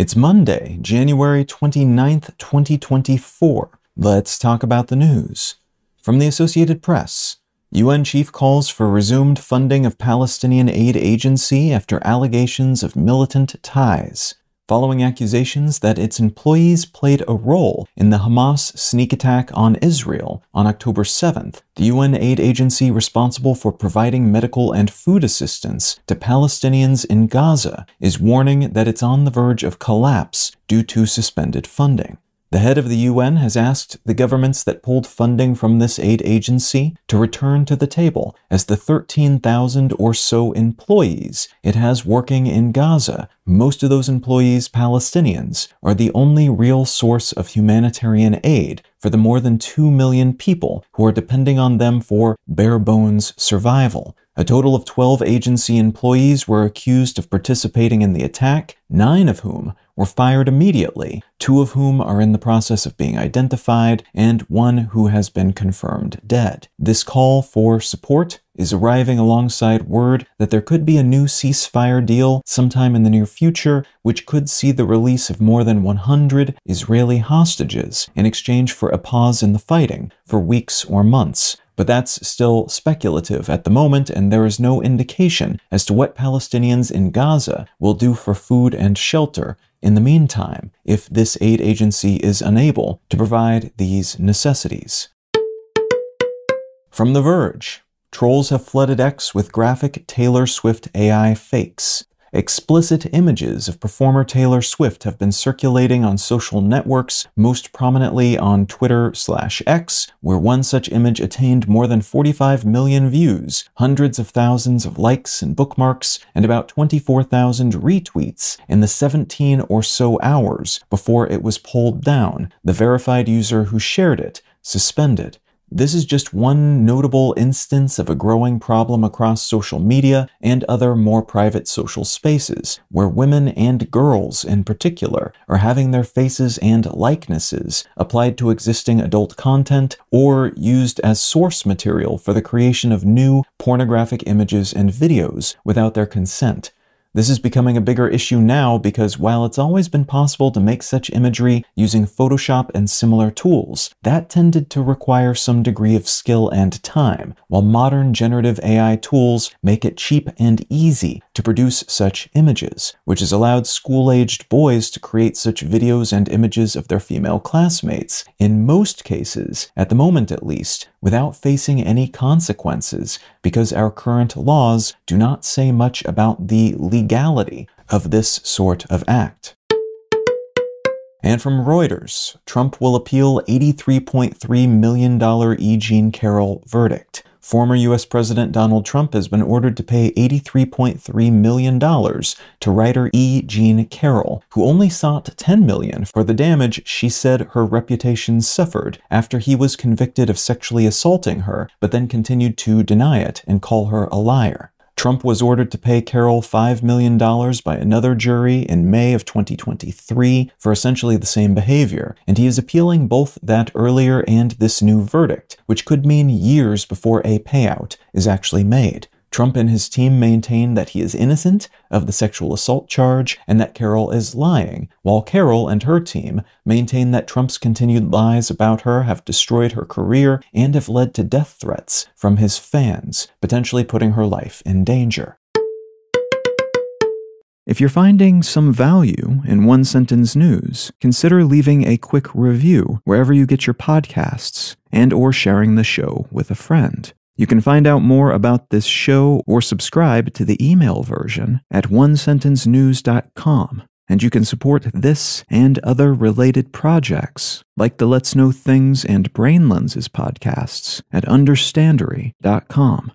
It's Monday, January 29th, 2024. Let's talk about the news. From the Associated Press, UN chief calls for resumed funding of Palestinian aid agency after allegations of militant ties, following accusations that its employees played a role in the Hamas sneak attack on Israel on October 7th. The UN aid agency responsible for providing medical and food assistance to Palestinians in Gaza is warning that it's on the verge of collapse due to suspended funding. The head of the UN has asked the governments that pulled funding from this aid agency to return to the table, as the 13,000 or so employees it has working in Gaza, most of those employees Palestinians, are the only real source of humanitarian aid for the more than 2 million people who are depending on them for bare-bones survival. A total of 12 agency employees were accused of participating in the attack, 9 of whom were fired immediately, 2 of whom are in the process of being identified, and 1 who has been confirmed dead. This call for support is arriving alongside word that there could be a new ceasefire deal sometime in the near future, which could see the release of more than 100 Israeli hostages in exchange for a pause in the fighting for weeks or months. But that's still speculative at the moment, and there is no indication as to what Palestinians in Gaza will do for food and shelter in the meantime, if this aid agency is unable to provide these necessities. From The Verge, trolls have flooded X with graphic Taylor Swift AI fakes. Explicit images of performer Taylor Swift have been circulating on social networks, most prominently on Twitter/X, where one such image attained more than 45 million views, hundreds of thousands of likes and bookmarks, and about 24,000 retweets in the 17 or so hours before it was pulled down, the verified user who shared it suspended. This is just one notable instance of a growing problem across social media and other more private social spaces, where women and girls in particular are having their faces and likenesses applied to existing adult content or used as source material for the creation of new pornographic images and videos without their consent. This is becoming a bigger issue now because while it's always been possible to make such imagery using Photoshop and similar tools, that tended to require some degree of skill and time, while modern generative AI tools make it cheap and easy to produce such images, which has allowed school-aged boys to create such videos and images of their female classmates, in most cases, at the moment at least, without facing any consequences, because our current laws do not say much about the legality of this sort of act. And from Reuters, Trump will appeal $83.3 million E. Jean Carroll verdict. Former U.S. President Donald Trump has been ordered to pay $83.3 million to writer E. Jean Carroll, who only sought $10 million for the damage she said her reputation suffered after he was convicted of sexually assaulting her, but then continued to deny it and call her a liar. Trump was ordered to pay Carroll $5 million by another jury in May of 2023 for essentially the same behavior, and he is appealing both that earlier and this new verdict, which could mean years before a payout is actually made. Trump and his team maintain that he is innocent of the sexual assault charge and that Carroll is lying, while Carroll and her team maintain that Trump's continued lies about her have destroyed her career and have led to death threats from his fans, potentially putting her life in danger. If you're finding some value in One Sentence News, consider leaving a quick review wherever you get your podcasts and/or sharing the show with a friend. You can find out more about this show or subscribe to the email version at onesentencenews.com, and you can support this and other related projects like the Let's Know Things and Brain Lenses podcasts at understandery.com.